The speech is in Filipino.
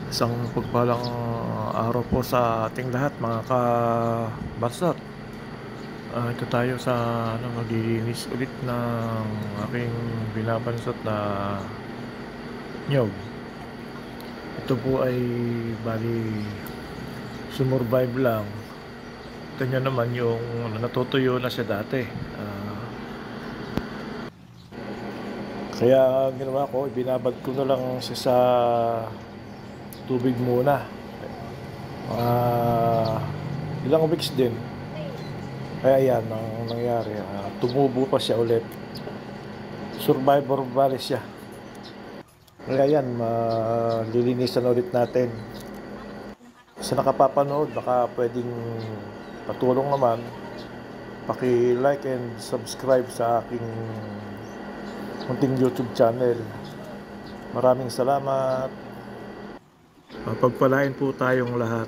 Isang pagpalang araw po sa ating lahat mga kabarsat. Ito tayo sa maglilinis ulit ng aking binabansot na niyog. Ito po ay bali sumurvive lang. Ito nyo naman yung natutuyo na siya dati. Kaya ginawa ko, ibinabad ko na lang siya sa tubig muna. Ilang weeks din. Kaya yan ang nangyari. Tumubo pa siya ulit. Survivor bali siya. Kaya yan, lilinisan ulit natin. Sa nakapapanood, baka pwedeng patulong naman. Paki-like and subscribe sa aking munting YouTube channel. Maraming salamat. Pagpalain po tayong lahat.